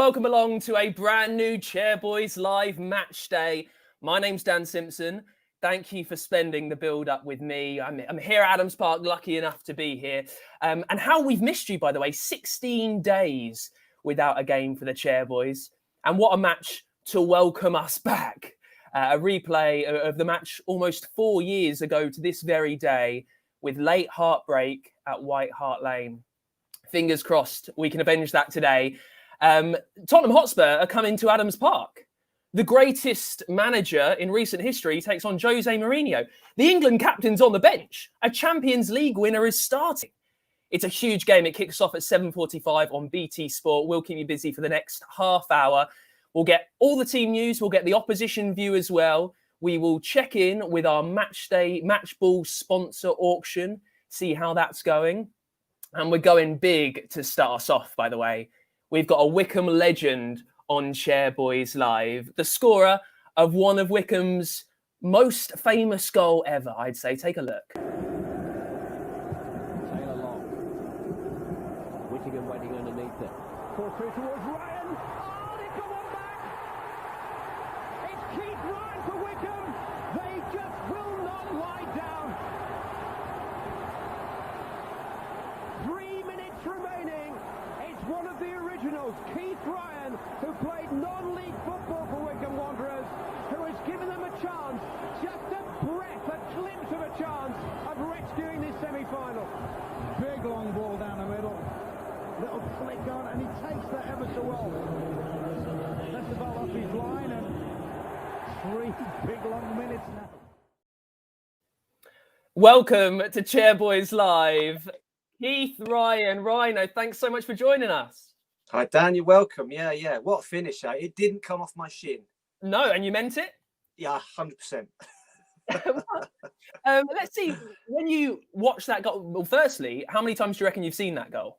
welcome along to a brand new Chairboys Live match day. My name's Dan Simpson. Thank you for spending the build-up with me. I'm here at Adams Park, lucky enough to be here. And how we've missed you, by the way, 16 days without a game for the Chairboys. And what a match to welcome us back. A replay of the match almost 4 years ago to this very day with late heartbreak at White Hart Lane. Fingers crossed we can avenge that today. Tottenham Hotspur are coming to Adams Park. The greatest manager in recent history takes on Jose Mourinho. The England captain's on the bench. A Champions League winner is starting. It's a huge game. It kicks off at 7:45 on BT Sport. We'll keep you busy for the next half hour. We'll get all the team news. We'll get the opposition view as well. We will check in with our Matchday Match Ball sponsor auction, see how that's going. And we're going big to start us off, by the way. We've got a Wycombe legend on Chairboys Live, the scorer of one of Wycombe's most famous goal ever, I'd say. Take a look. Taylor Long. Whittingham waiting underneath it. Ball through towards Ryan. Oh, they come on back. It's Keith Ryan for Wycombe. They just will not lie down. 3 minutes remaining. It's one of the originals, Keith Ryan, who played non-league football for Wycombe Wanderers, who has given them a chance, just a breath, a glimpse of a chance of rescuing this semi-final. Big long ball down the middle, little flick on, and he takes that ever so well. Lets the ball off his line, and 3 big long minutes now. Welcome to Chairboys Live. Keith Ryan, Rhino, thanks so much for joining us. Hi, Dan, you're welcome. Yeah. What a finish, eh? It didn't come off my shin. No, and you meant it? Yeah, 100%. Let's see, when you watch that goal, well, firstly, how many times do you reckon you've seen that goal?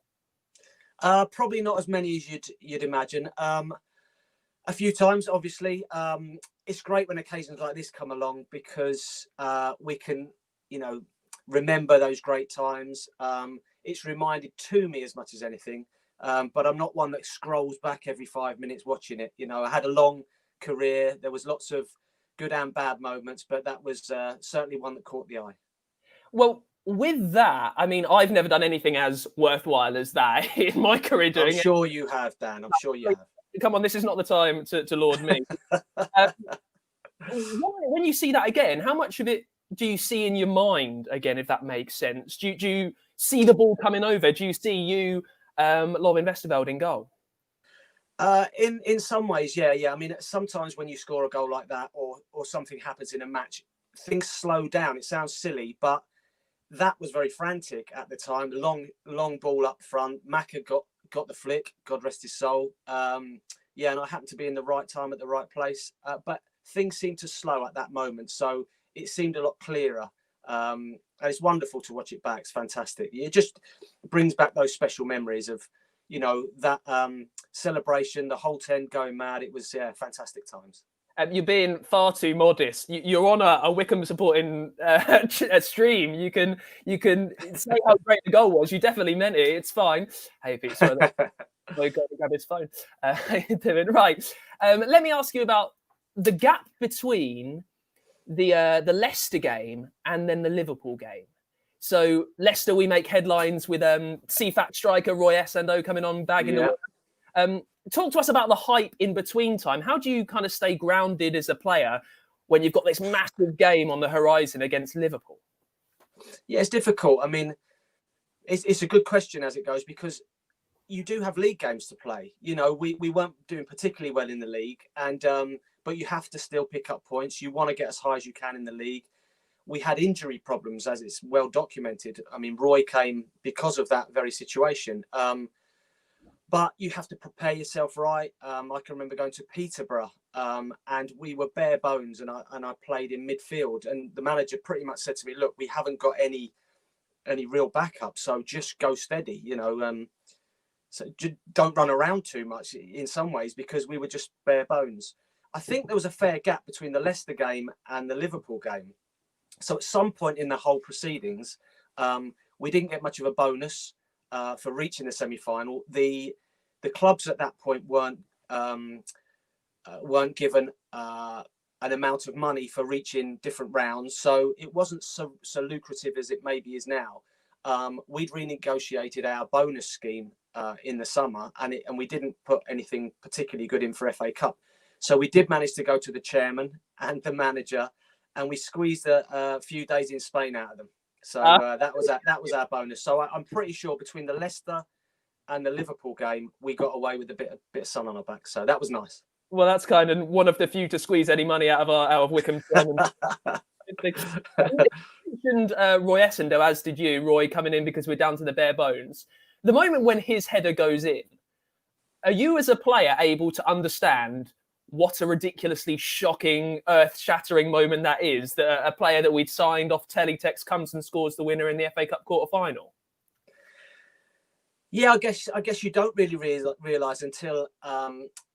Probably not as many as you'd imagine. A few times, obviously. It's great when occasions like this come along because we can, remember those great times. It's reminded to me as much as anything. But I'm not one that scrolls back every 5 minutes watching it. I had a long career. There was lots of good and bad moments, but that was certainly one that caught the eye. Well, with that, I've never done anything as worthwhile as that in my career doing I'm sure you have, Dan. I'm sure you have. Come on, this is not the time to laud me. When you see that again, how much of it do you see in your mind again, if that makes sense? Do you see the ball coming over? Do you see you lobbing Westerveld in goal? In some ways, yeah. Sometimes when you score a goal like that or something happens in a match, things slow down. It sounds silly, but that was very frantic at the time. Long ball up front. Maka got the flick, God rest his soul. And I happened to be in the right time at the right place. But things seemed to slow at that moment. So it seemed a lot clearer. And it's wonderful to watch it back. It's fantastic. It just brings back those special memories of, that celebration, the whole tent going mad. It was, fantastic times. You're being far too modest. You're on a Wycombe supporting stream. You can say how great the goal was. You definitely meant it. It's fine. Hey, Pete, sorry. Go grab his phone. Doing right. Let me ask you about the gap between the Leicester game and then the Liverpool game. So Leicester, we make headlines with CFAT striker Roy Essando coming on bagging the work. Talk to us about the hype in between time. How do you kind of stay grounded as a player when you've got this massive game on the horizon against Liverpool? Yeah, it's difficult. It's a good question as it goes because you do have league games to play. We weren't doing particularly well in the league, and but you have to still pick up points. You want to get as high as you can in the league. We had injury problems, as it's well documented. Roy came because of that very situation. But you have to prepare yourself right. I can remember going to Peterborough and we were bare bones and I played in midfield. And the manager pretty much said to me, look, we haven't got any real backup. So just go steady, so don't run around too much in some ways because we were just bare bones. I think there was a fair gap between the Leicester game and the Liverpool game. So at some point in the whole proceedings, we didn't get much of a bonus for reaching the semi-final. The clubs at that point weren't weren't given an amount of money for reaching different rounds, so it wasn't so lucrative as it maybe is now. We'd renegotiated our bonus scheme in the summer, and we didn't put anything particularly good in for FA Cup. So we did manage to go to the chairman and the manager, and we squeezed a few days in Spain out of them. So that was our bonus. So I'm pretty sure between the Leicester and the Liverpool game, we got away with a bit of sun on our back. So that was nice. Well, that's kind of one of the few to squeeze any money out of Wycombe. You mentioned Roy Essendon, as did you, Roy, coming in because we're down to the bare bones. The moment when his header goes in, are you as a player able to understand what a ridiculously shocking, earth-shattering moment that is, that a player that we'd signed off teletext comes and scores the winner in the FA Cup quarter-final? Yeah, I guess you don't really realise until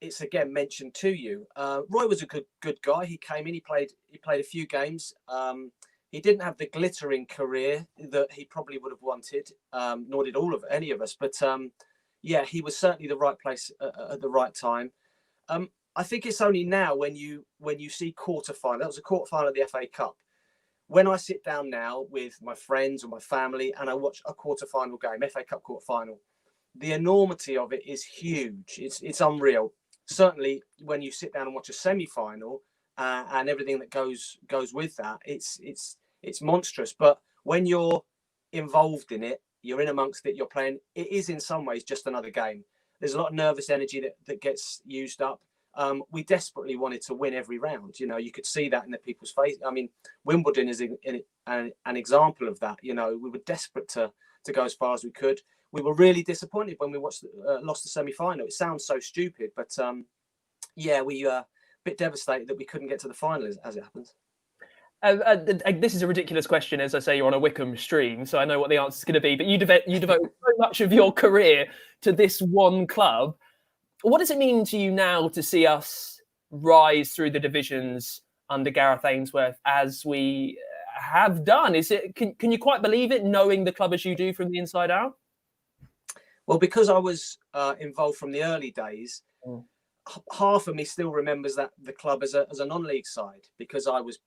it's again mentioned to you. Roy was a good guy. He came in. He played a few games. He didn't have the glittering career that he probably would have wanted, nor did any of us. But yeah, he was certainly the right place at the right time. I think it's only now when you see quarterfinal. That was a quarterfinal of the FA Cup. When I sit down now with my friends or my family and I watch a quarterfinal game, FA Cup quarterfinal, the enormity of it is huge. It's unreal. Certainly, when you sit down and watch a semi-final and everything that goes with that, it's monstrous. But when you're involved in it, you're in amongst it, you're playing. It is in some ways just another game. There's a lot of nervous energy that gets used up. We desperately wanted to win every round. You know, you could see that in the people's face. I mean, Wimbledon is an example of that. You know, we were desperate to go as far as we could. We were really disappointed when we lost the semi-final. It sounds so stupid, but yeah, we a bit devastated that we couldn't get to the final as it happens. This is a ridiculous question. As I say, you're on a Wycombe stream, so I know what the answer is going to be. But you devote so much of your career to this one club. What does it mean to you now to see us rise through the divisions under Gareth Ainsworth as we have done? Is it? Can you quite believe it, knowing the club as you do from the inside out? Well, because I was involved from the early days, half of me still remembers that the club as a non-league side, because I was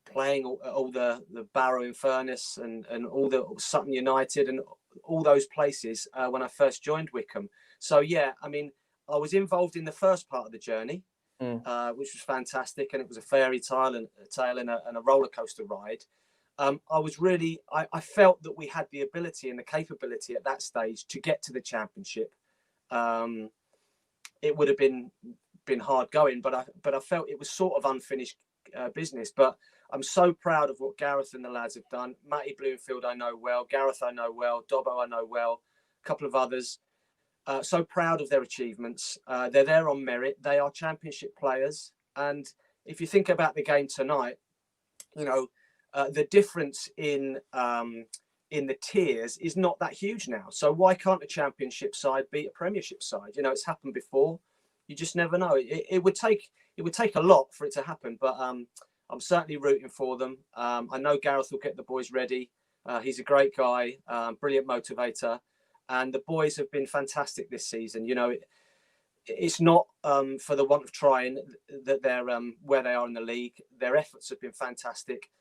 playing all the Barrow in Furness and all the Sutton United and all those places when I first joined Wycombe. So yeah, I mean, I was involved in the first part of the journey, which was fantastic, and it was a fairy tale and a roller coaster ride. I felt that we had the ability and the capability at that stage to get to the Championship. It would have been hard going, but I felt it was sort of unfinished business. But I'm so proud of what Gareth and the lads have done. Matty Bloomfield I know well, Gareth I know well, Dobbo I know well, a couple of others. So proud of their achievements. They're there on merit. They are Championship players. And if you think about the game tonight, you know, the difference in the tiers is not that huge now. So why can't a Championship side beat a Premiership side? You know, it's happened before. You just never know. It would take a lot for it to happen, but I'm certainly rooting for them. I know Gareth will get the boys ready. He's a great guy, brilliant motivator, and the boys have been fantastic this season. You know, it's not for the want of trying that they're where they are in the league. Their efforts have been fantastic.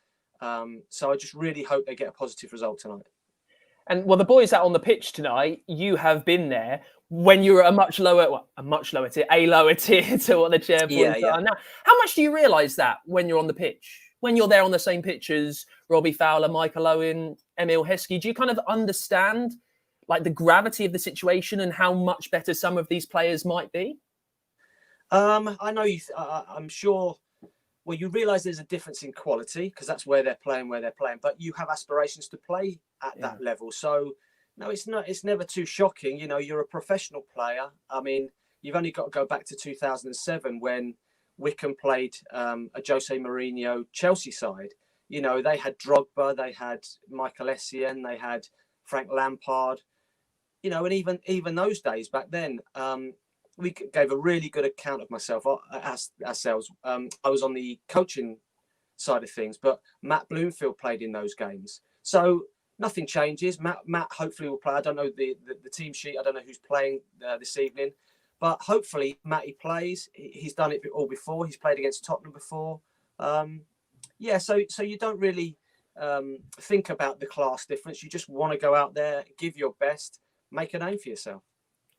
So I just really hope they get a positive result tonight. And well, the boys out on the pitch tonight, you have been there when you were a lower tier to what the chair boys are now. How much do you realise that when you're on the pitch? When you're there on the same pitch as Robbie Fowler, Michael Owen, Emil Heskey, do you kind of understand like the gravity of the situation and how much better some of these players might be? I know I'm sure. Well, you realise there's a difference in quality because that's where they're playing, but you have aspirations to play at that level. So, no, it's not. It's never too shocking. You know, you're a professional player. I mean, you've only got to go back to 2007 when Wycombe played a Jose Mourinho Chelsea side. You know, they had Drogba, they had Michael Essien, they had Frank Lampard. You know, and even those days back then, we gave a really good account of ourselves. I was on the coaching side of things, but Matt Bloomfield played in those games. So nothing changes. Matt hopefully will play. I don't know the team sheet. I don't know who's playing this evening, But hopefully, Matty plays. He's done it all before. He's played against Tottenham before. So you don't really think about the class difference. You just want to go out there, give your best, make a name for yourself.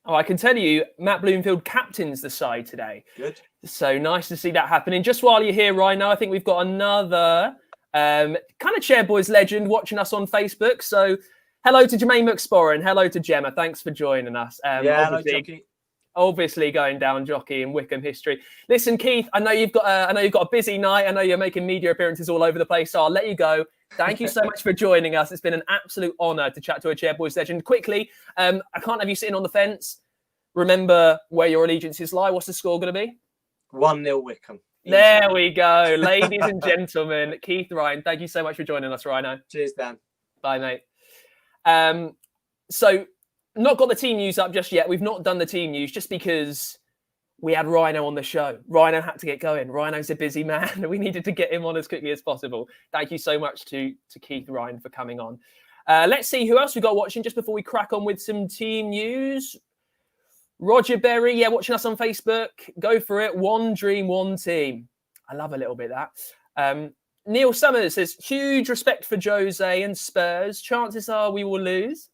Oh, I can tell you, Matt Bloomfield captains the side today. Good. So nice to see that happening. Just while you're here, Rhino, I think we've got another kind of Chairboys legend watching us on Facebook. So hello to Jermaine McSporran. Hello to Gemma. Thanks for joining us. Hello, Jockey. Obviously going down Jockey in Wycombe history. Listen, Keith, I know you've got a busy night. I know you're making media appearances all over the place, so I'll let you go. Thank you so much for joining us. It's been an absolute honour to chat to a Chairboys legend. Quickly, I can't have you sitting on the fence. Remember where your allegiances lie. What's the score going to be? 1-0 Wycombe. Easy. There we go. Ladies and gentlemen, Keith Ryan, thank you so much for joining us, Rhino. Cheers, Dan. Bye, mate. So, not got the team news up just yet. We've not done the team news just because we had Rhino on the show. Rhino had to get going. Rhino's a busy man. We needed to get him on as quickly as possible. Thank you so much to Keith Ryan for coming on. Let's see who else we got watching just before we crack on with some team news. Roger Berry, watching us on Facebook. Go for it. One dream, one team. I love a little bit of that. Neil Summers says, huge respect for Jose and Spurs. Chances are we will lose.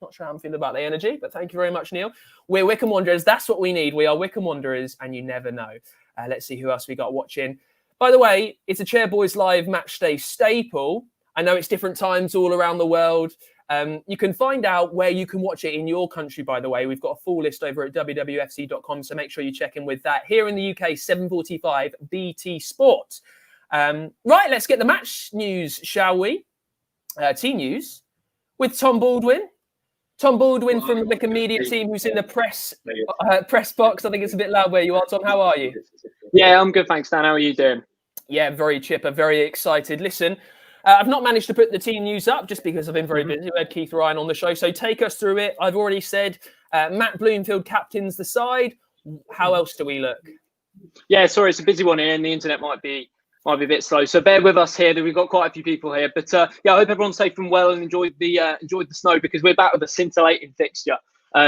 Not sure how I'm feeling about the energy, but thank you very much, Neil. We're Wycombe Wanderers. That's what we need. We are Wycombe Wanderers, and you never know. Let's see who else we got watching. By the way, it's a Chairboys Live Matchday staple. I know it's different times all around the world. You can find out where you can watch it in your country, by the way. We've got a full list over at wwfc.com, so make sure you check in with that. Here in the UK, 7:45 BT Sport. Right, let's get the match news, shall we? Team news with Tom Baldwin. Tom Baldwin from the Wycombe Media team, who's in the press box. I think it's a bit loud where you are, Tom. How are you? Yeah, I'm good, thanks, Dan. How are you doing? Yeah, very chipper, very excited. Listen, I've not managed to put the team news up just because I've been very busy. We had Keith Ryan on the show, so take us through it. I've already said Matt Bloomfield captains the side. How else do we look? Yeah, sorry, it's a busy one here, and the internet might be a bit slow. So bear with us here. We've got quite a few people here, but I hope everyone's safe and well and enjoyed the snow, because we're back with a scintillating fixture.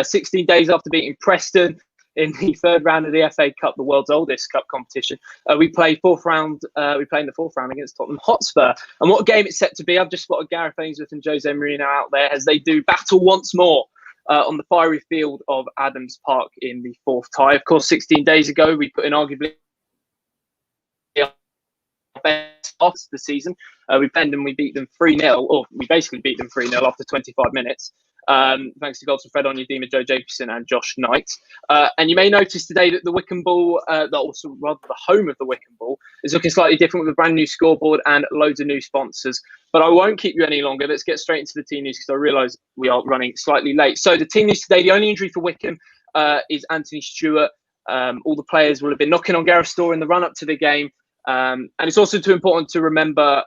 16 days after beating Preston in the third round of the FA Cup, the world's oldest cup competition, we play fourth round. We play in the fourth round against Tottenham Hotspur, and what a game it's set to be! I've just spotted Gareth Ainsworth and Jose Mourinho out there as they do battle once more on the fiery field of Adams Park in the fourth tie. Of course, 16 days ago we put in arguably best start of the season. We penned them, we beat them 3-0, or we basically beat them 3-0 after 25 minutes. Thanks to goals from Fred Onyedinma, Joe Jacobson and Josh Knight. And you may notice today that the Wycombe Ball, the home of the Wycombe Ball, is looking slightly different with a brand new scoreboard and loads of new sponsors. But I won't keep you any longer. Let's get straight into the team news, because I realise we are running slightly late. So the team news today, the only injury for Wycombe is Anthony Stewart. All the players will have been knocking on Gareth's door in the run-up to the game. And it's also too important to remember,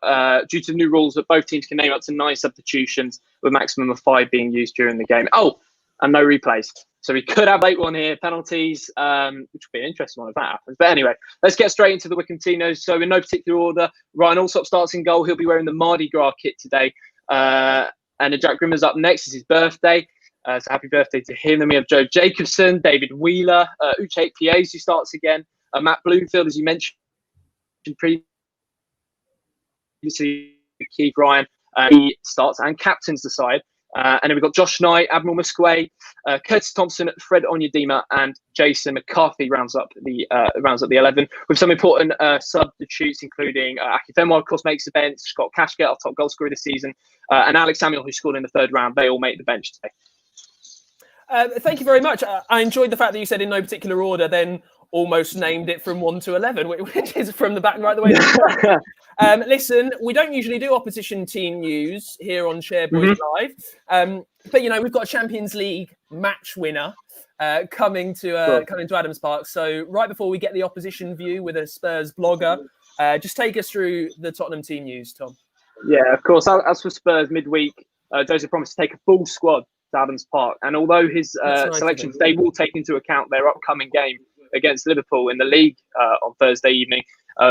due to new rules, that both teams can name up to 9 substitutions, with a maximum of 5 being used during the game. Oh, and no replays. So we could have 8-1 here, penalties, which would be an interesting one if that happens. But anyway, let's get straight into the Wycombe team news. So in no particular order, Ryan Alsop starts in goal. He'll be wearing the Mardi Gras kit today. And then Jack Grimmer's up next. It's his birthday. So happy birthday to him. Then we have Joe Jacobson, David Wheeler, Uche Piez, who starts again. Matt Bloomfield, as you mentioned previously, Keith Ryan, he starts and captains the side. And then we've got Josh Knight, Admiral Musquet, Curtis Thompson, Fred Onyedinma, and Jason McCarthy rounds up the 11, with some important substitutes, including Aki Fenway, of course, makes the bench. Scott Cashgate, our top goal scorer this season, and Alex Samuel, who scored in the third round. They all make the bench today. Thank you very much. I enjoyed the fact that you said in no particular order, then almost named it from 1 to 11, which is from the back right the way. Listen, we don't usually do opposition team news here on Chairboys Live, but we've got a Champions League match winner coming to Adams Park. So right before we get the opposition view with a Spurs blogger, just take us through the Tottenham team news, Tom. Yeah, of course. As for Spurs midweek, Jose promised to take a full squad to Adams Park, and although his selections, they will take into account their upcoming game against Liverpool in the league on Thursday evening.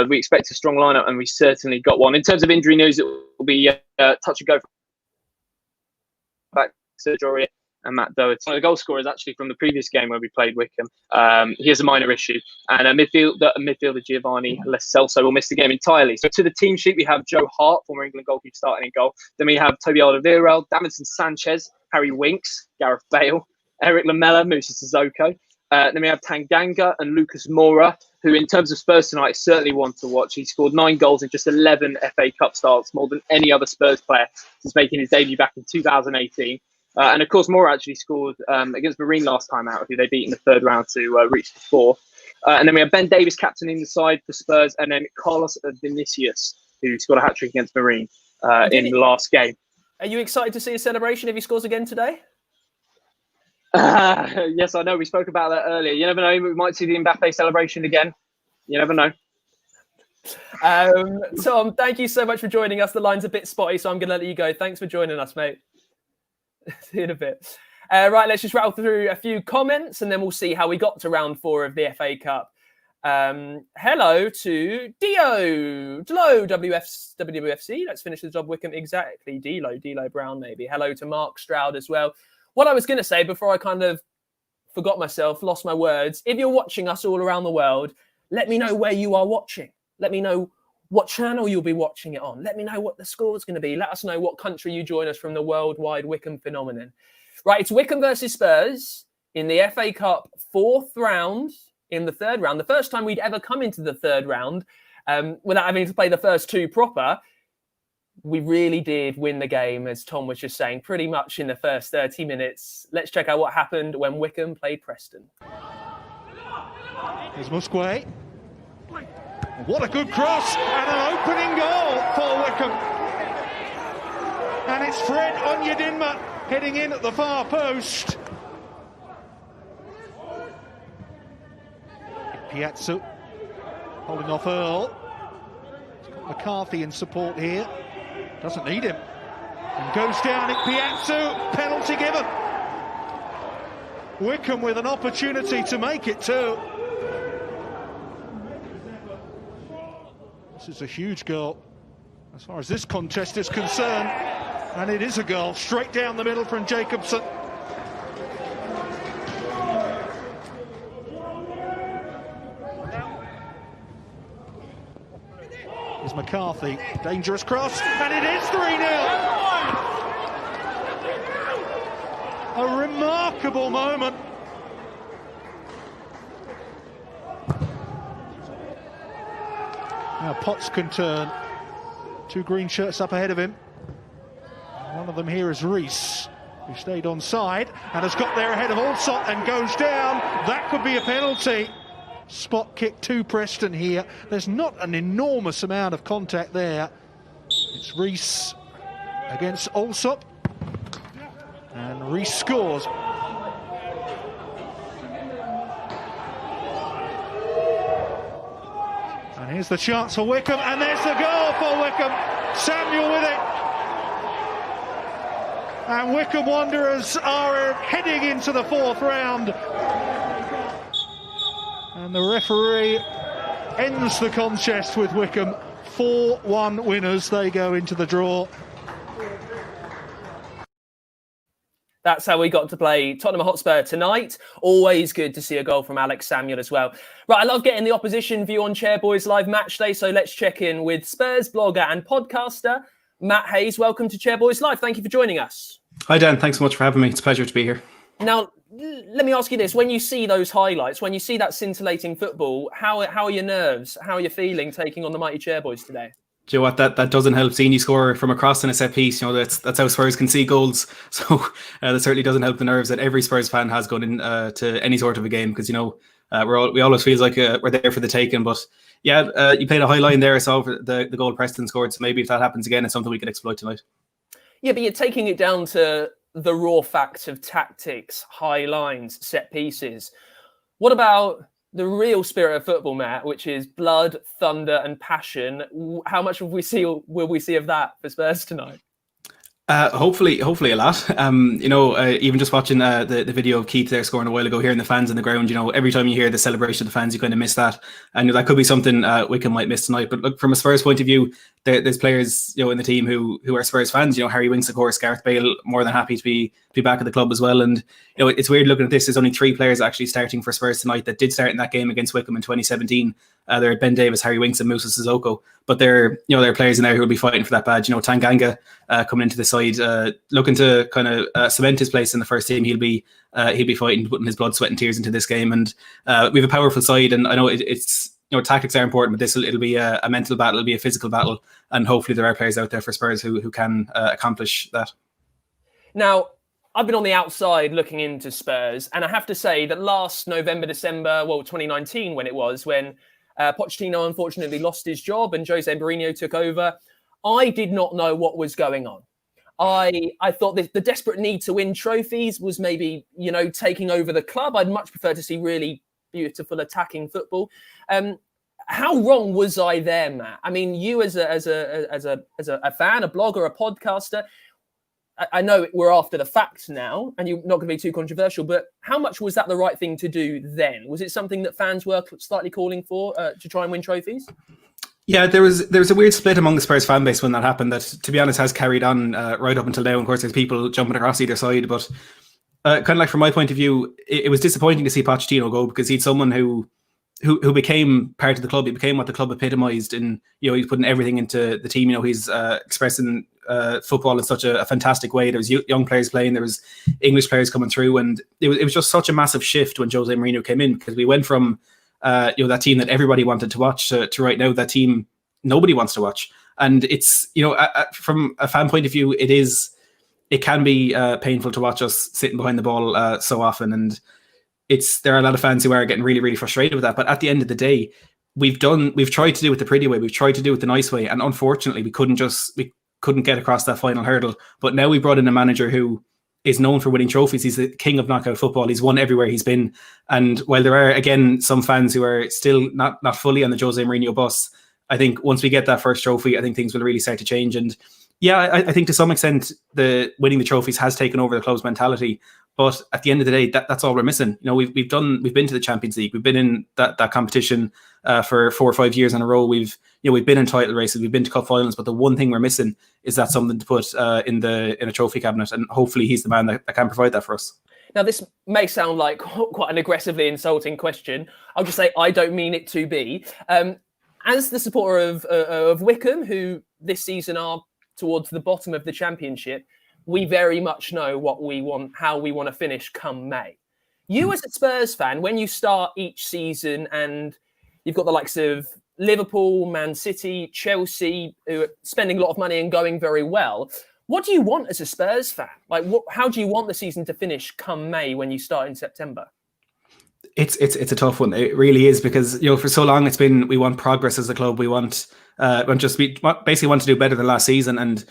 We expect a strong lineup, and we certainly got one. In terms of injury news, it will be touch and go back surgery and Matt Doherty. So the goal scorer is actually from the previous game where we played Wycombe. He has a minor issue, and midfielder Giovanni Lo Celso will miss the game entirely. So to the team sheet, we have Joe Hart, former England goalkeeper, starting in goal. Then we have Toby Alderweireld, Davinson Sanchez, Harry Winks, Gareth Bale, Eric Lamela, Musa Sissoko. Then we have Tanganga and Lucas Moura, who in terms of Spurs tonight is certainly one to watch. He scored 9 goals in just 11 FA Cup starts, more than any other Spurs player since making his debut back in 2018. And of course, Moura actually scored against Marine last time out, who they beat in the third round to reach the fourth. And then we have Ben Davies captaining the side for Spurs, and then Carlos Vinicius, who scored a hat-trick against Marine in the last game. Are you excited to see a celebration if he scores again today? Yes, I know. We spoke about that earlier. You never know. We might see the Mbappe celebration again. You never know. Tom, thank you so much for joining us. The line's a bit spotty, so I'm going to let you go. Thanks for joining us, mate. See you in a bit. Right, let's just rattle through a few comments, and then we'll see how we got to round 4 of the FA Cup. Hello to Dio. Hello, WFC. Let's finish the job, Wycombe. Exactly. Dilo Brown, maybe. Hello to Mark Stroud as well. What I was going to say before I kind of forgot myself, lost my words. If you're watching us all around the world, let me know where you are watching. Let me know what channel you'll be watching it on. Let me know what the score is going to be. Let us know what country you join us from, the worldwide Wycombe phenomenon. Right, it's Wycombe versus Spurs in the FA Cup 4th round in the 3rd round. The first time we'd ever come into the 3rd round without having to play the first 2 proper. We really did win the game, as Tom was just saying, pretty much in the first 30 minutes. Let's check out what happened when Wycombe played Preston. Here's Musquet. What a good cross and an opening goal for Wycombe. And it's Fred Onyedinma heading in at the far post. Piazza holding off Earl. McCarthy in support here. Doesn't need him. And goes down at Piazza. Penalty given. Wycombe with an opportunity to make it 2. This is a huge goal as far as this contest is concerned. And it is a goal straight down the middle from Jacobson. Here's McCarthy, dangerous cross, and it is 3-0. A remarkable moment. Now Potts can turn. 2 green shirts up ahead of him. One of them here is Rees, who stayed on side and has got there ahead of Allsop and goes down. That could be a penalty. Spot kick to Preston here. There's not an enormous amount of contact there. It's Rees against Allsop. And Rees scores. And here's the chance for Wycombe, and there's the goal for Wycombe. Samuel with it. And Wycombe Wanderers are heading into the 4th round. And the referee ends the contest with Wycombe. 4-1 winners. They go into the draw. That's how we got to play Tottenham Hotspur tonight. Always good to see a goal from Alex Samuel as well. Right, I love getting the opposition view on Chairboys Live Matchday, so let's check in with Spurs blogger and podcaster Matt Hayes. Welcome to Chairboys Live. Thank you for joining us. Hi, Dan. Thanks so much for having me. It's a pleasure to be here. Now, let me ask you this. When you see those highlights, when you see that scintillating football, how are your nerves? How are you feeling taking on the mighty Chairboys today? Do you know what? That doesn't help. Seeing you score from across in a set piece, you know, that's how Spurs can see goals. So that certainly doesn't help the nerves that every Spurs fan has going in to any sort of a game, because, you know, we always feel like we're there for the taking. But yeah, you played a high line there. I saw the goal Preston scored. So maybe if that happens again, it's something we could exploit tonight. Yeah, but you're taking it down to the raw facts of tactics, high lines, set pieces. What about the real spirit of football, Matt, which is blood, thunder and passion? How much will we see of that for Spurs tonight? Hopefully a lot. Even just watching the video of Keith there scoring a while ago, hearing the fans in the ground. Every time you hear the celebration of the fans, you kind of miss that, and that could be something Wycombe might miss tonight. But look, from a Spurs point of view, there's players in the team who are Spurs fans. Harry Winks, of course, Gareth Bale, more than happy to be back at the club as well. And it's weird looking at this. There's only 3 players actually starting for Spurs tonight that did start in that game against Wycombe in 2017. They're Ben Davis, Harry Winks, and Moussa Sissoko. But there are players in there who will be fighting for that badge. Tanganga coming into the side, looking to kind of cement his place in the first team. He'll be fighting, putting his blood, sweat, and tears into this game. And we have a powerful side, and I know it's tactics are important, but it'll be a mental battle, it'll be a physical battle, and hopefully there are players out there for Spurs who can accomplish that. Now, I've been on the outside looking into Spurs, and I have to say that last November, December, 2019, when Pochettino unfortunately lost his job and Jose Mourinho took over, I did not know what was going on. I thought the desperate need to win trophies was maybe, taking over the club. I'd much prefer to see really beautiful attacking football. How wrong was I there, Matt? I mean, you as a fan, a blogger, a podcaster, I know we're after the facts now, and you're not going to be too controversial, but how much was that the right thing to do then? Was it something that fans were slightly calling for to try and win trophies? Yeah, there was a weird split among the Spurs fan base when that happened that, to be honest, has carried on right up until now. Of course, there's people jumping across either side, but kind of like from my point of view, it was disappointing to see Pochettino go because he's someone who became part of the club. He became what the club epitomized, and he's putting everything into the team. He's expressing football in such a fantastic way. There was young players playing, there was English players coming through, and it was just such a massive shift when Jose Mourinho came in, because we went from that team that everybody wanted to watch to right now that team nobody wants to watch. And it's from a fan point of view, it can be painful to watch us sitting behind the ball so often, and there are a lot of fans who are getting really, really frustrated with that. But at the end of the day, we've tried to do it the pretty way, we've tried to do it the nice way, and unfortunately we couldn't get across that final hurdle. But now we brought in a manager who is known for winning trophies. He's the king of knockout football. He's won everywhere he's been. And while there are, again, some fans who are still not fully on the Jose Mourinho bus, I think once we get that first trophy, I think things will really start to change. And yeah, I think to some extent the winning the trophies has taken over the club's mentality. But at the end of the day, that's all we're missing. We've been to the Champions League, we've been in that competition for 4 or 5 years in a row. We've been in title races, we've been to cup finals, but the one thing we're missing is that something to put in a trophy cabinet, and hopefully he's the man that can provide that for us. Now, this may sound like quite an aggressively insulting question. I'll just say I don't mean it to be. As the supporter of Wycombe, who this season are towards the bottom of the Championship, we very much know what we want, how we want to finish come May. You as a Spurs fan, when you start each season and you've got the likes of Liverpool, Man City, Chelsea, who are spending a lot of money and going very well, what do you want as a Spurs fan? How do you want the season to finish come May when you start in September? It's a tough one. It really is, because for so long it's been, we want progress as a club. We basically want to do better than last season, and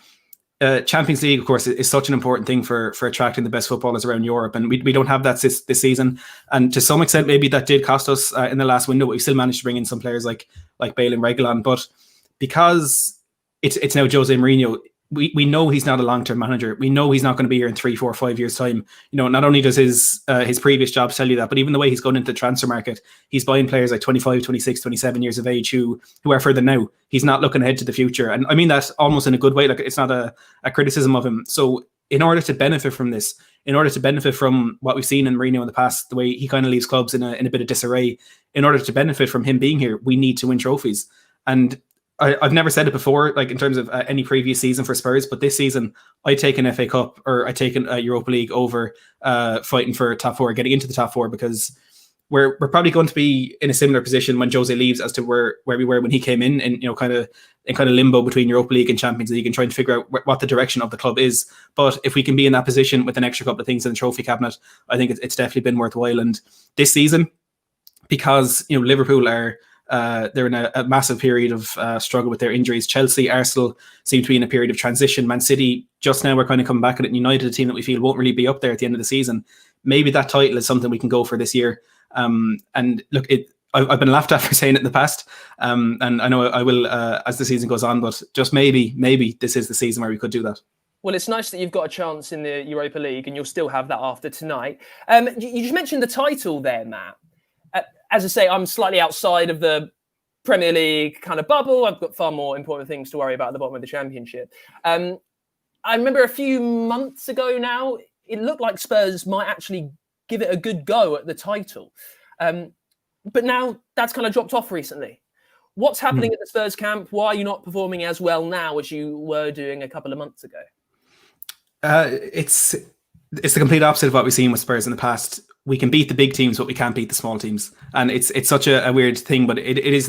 Champions League, of course, is such an important thing for attracting the best footballers around Europe, and we don't have that this season. And to some extent, maybe that did cost us in the last window. But we still managed to bring in some players like Bale and Reguilon. But because it's now Jose Mourinho, we know he's not a long-term manager. We know he's not going to be here in 3, 4, 5 years' time. Not only does his previous jobs tell you that, but even the way he's going into the transfer market, he's buying players like 25, 26, 27 years of age who are further now. He's not looking ahead to the future. And I mean that almost in a good way. Like, it's not a criticism of him. So in order to benefit from this, in order to benefit from what we've seen in Mourinho in the past, the way he kind of leaves clubs in a bit of disarray, in order to benefit from him being here, we need to win trophies. And I've never said it before, like in terms of any previous season for Spurs, but this season I'd take an FA Cup or I'd take a Europa League over fighting for top 4, getting into the top 4, because we're probably going to be in a similar position when Jose leaves as to where we were when he came in, and kind of limbo between Europa League and Champions League, and trying to figure out what the direction of the club is. But if we can be in that position with an extra couple of things in the trophy cabinet, I think it's definitely been worthwhile. And this season, because Liverpool are they're in a massive period of struggle with their injuries. Chelsea, Arsenal seem to be in a period of transition. Man City, just now we're kind of coming back at it. And United, a team that we feel won't really be up there at the end of the season. Maybe that title is something we can go for this year. And look, I've been laughed at for saying it in the past, and I know I will as the season goes on. But just maybe this is the season where we could do that. Well, it's nice that you've got a chance in the Europa League, and you'll still have that after tonight. You just mentioned the title there, Matt. As I say, I'm slightly outside of the Premier League kind of bubble. I've got far more important things to worry about at the bottom of the Championship. I remember a few months ago now, it looked like Spurs might actually give it a good go at the title. But now that's kind of dropped off recently. What's happening at the Spurs camp? Why are you not performing as well now as you were doing a couple of months ago? It's the complete opposite of what we've seen with Spurs in the past. We can beat the big teams, but we can't beat the small teams. And it's such a weird thing, but it is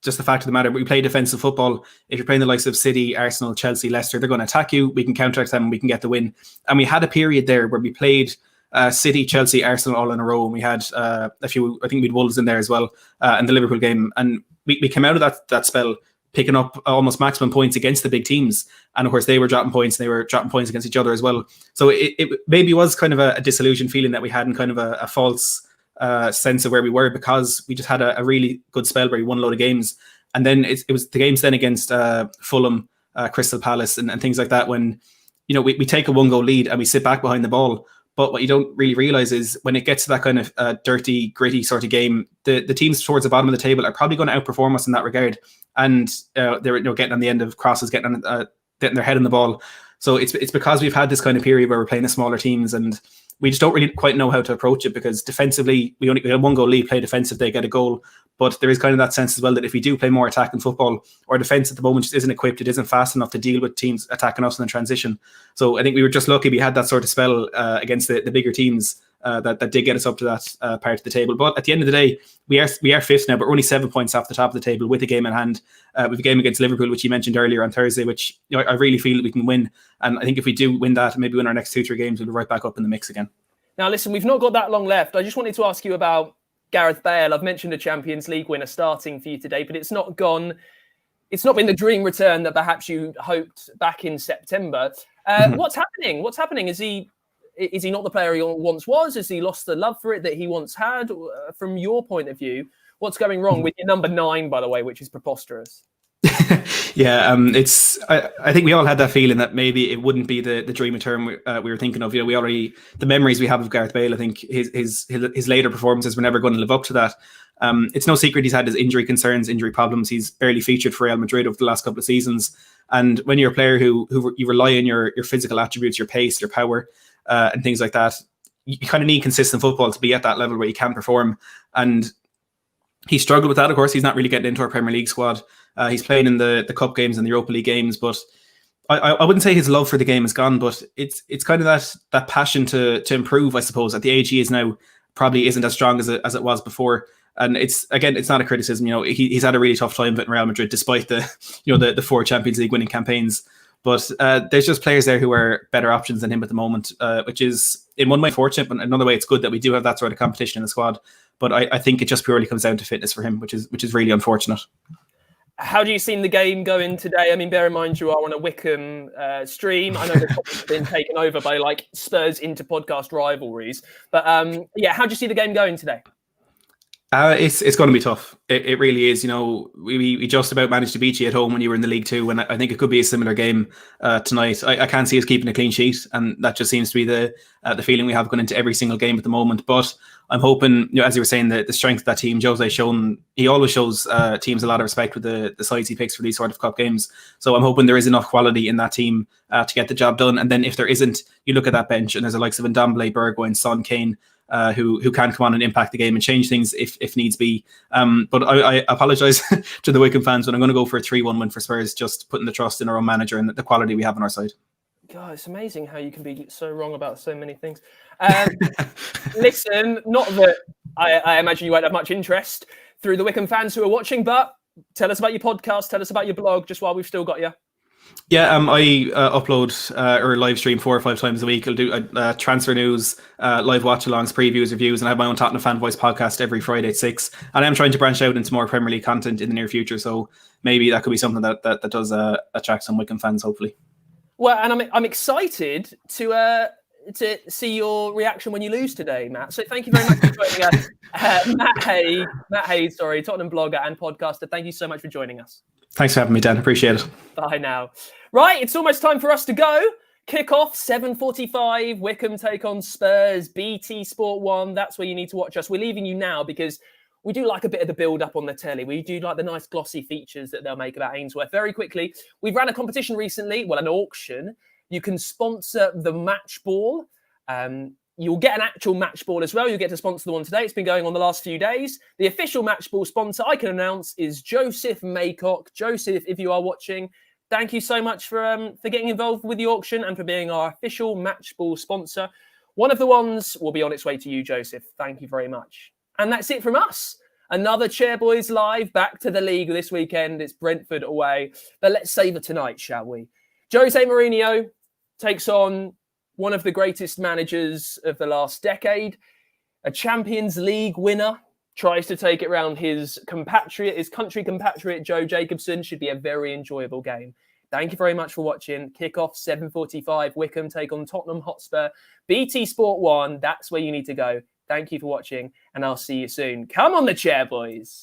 just the fact of the matter. We play defensive football. If you're playing the likes of City, Arsenal, Chelsea, Leicester, they're going to attack you. We can counteract them and we can get the win. And we had a period there where we played City, Chelsea, Arsenal all in a row. And we had a few, I think we had Wolves in there as well, in the Liverpool game. And we came out of that spell picking up almost maximum points against the big teams. And of course, they were dropping points and they were dropping points against each other as well. So it maybe was kind of a disillusioned feeling that we had in kind of a false sense of where we were, because we just had a really good spell where we won a load of games. And then it was the games then against Fulham, Crystal Palace and things like that, when, you know, we take a 1-goal lead and we sit back behind the ball. But what you don't really realize is when it gets to that kind of dirty, gritty sort of game, the teams towards the bottom of the table are probably going to outperform us in that regard. And they're getting on the end of crosses, getting their head on the ball. So it's because we've had this kind of period where we're playing the smaller teams and we just don't really quite know how to approach it, because defensively, we have 1-goal lead, play defensive, they get a goal. But there is kind of that sense as well that if we do play more attacking football, our defence at the moment just isn't equipped, it isn't fast enough to deal with teams attacking us in the transition. So I think we were just lucky we had that sort of spell against the bigger teams that did get us up to that part of the table. But at the end of the day, we are fifth now, but we're only 7 points off the top of the table with a game in hand. With a game against Liverpool, which you mentioned earlier on Thursday, which, you know, I really feel that we can win. And I think if we do win that and maybe win our next 2-3 games, we'll be right back up in the mix again. Now, listen, we've not got that long left. I just wanted to ask you about Gareth Bale. I've mentioned a Champions League winner starting for you today, but it's not been the dream return that perhaps you hoped back in September. What's happening? What's happening? Is he not the player he once was? Has he lost the love for it that he once had? From your point of view, what's going wrong with your number 9, by the way, which is preposterous? Yeah, I think we all had that feeling that maybe it wouldn't be the dream return we were thinking of. You know, we already, the memories we have of Gareth Bale, I think his later performances were never going to live up to that. It's no secret he's had his injury concerns, injury problems. He's barely featured for Real Madrid over the last couple of seasons. And when you're a player who you rely on your physical attributes, your pace, your power, and things like that, you kind of need consistent football to be at that level where you can perform. And he struggled with that. Of course, he's not really getting into our Premier League squad. He's playing in the Cup games and the Europa League games, but I wouldn't say his love for the game is gone, but it's kind of that passion to improve, I suppose. At the age he is now, probably isn't as strong as it was before. And it's not a criticism. You know, he's had a really tough time in Real Madrid, despite the 4 Champions League winning campaigns. But there's just players there who are better options than him at the moment, which is in one way fortunate, but another way it's good that we do have that sort of competition in the squad. But I think it just purely comes down to fitness for him, which is really unfortunate. How do you see the game going today? I mean, bear in mind you are on a Wycombe stream. I know the topic's been taken over by like Spurs inter-podcast rivalries. But how do you see the game going today? It's going to be tough. It really is. You know, we just about managed to beat you at home when you were in the League 2, and I think it could be a similar game tonight. I can't see us keeping a clean sheet, and that just seems to be the feeling we have going into every single game at the moment. But I'm hoping, you know, as you were saying, the strength of that team, he always shows teams a lot of respect with the sides he picks for these sort of cup games. So I'm hoping there is enough quality in that team to get the job done. And then if there isn't, you look at that bench and there's the likes of Ndombele, Bergwijn, Son, Kane, who can come on and impact the game and change things if needs be. But I apologise to the Wycombe fans, but I'm going to go for a 3-1 win for Spurs, just putting the trust in our own manager and the quality we have on our side. God, it's amazing how you can be so wrong about so many things. Listen, not that I imagine you won't have much interest through the Wycombe fans who are watching, but tell us about your podcast, tell us about your blog, just while we've still got you. Yeah, I upload or live stream 4 or 5 times a week. I'll do transfer news, live watch-alongs, previews, reviews, and I have my own Tottenham Fan Voice podcast every Friday at 6. And I'm trying to branch out into more Premier League content in the near future, so maybe that could be something that does attract some Wycombe fans, hopefully. Well, and I'm excited to see your reaction when you lose today, Matt. So thank you very much for joining us. Matt Hayes, Tottenham blogger and podcaster. Thank you so much for joining us. Thanks for having me, Dan. Appreciate it. Bye now. Right, it's almost time for us to go. Kick-off, 7:45. Wycombe take on Spurs. BT Sport 1. That's where you need to watch us. We're leaving you now because we do like a bit of the build-up on the telly. We do like the nice glossy features that they'll make about Ainsworth. Very quickly, we've ran a competition recently, well, an auction. You can sponsor the match ball. You'll get an actual match ball as well. You'll get to sponsor the one today. It's been going on the last few days. The official match ball sponsor I can announce is Joseph Maycock. Joseph, if you are watching, thank you so much for getting involved with the auction and for being our official match ball sponsor. One of the ones will be on its way to you, Joseph. Thank you very much. And that's it from us. Another Chairboys Live, back to the league this weekend. It's Brentford away. But let's savour tonight, shall we? Jose Mourinho takes on one of the greatest managers of the last decade. A Champions League winner tries to take it round his country compatriot, Joe Jacobson. Should be a very enjoyable game. Thank you very much for watching. Kick-off 7:45. Wycombe take on Tottenham Hotspur. BT Sport 1. That's where you need to go. Thank you for watching, and I'll see you soon. Come on the Chairboys.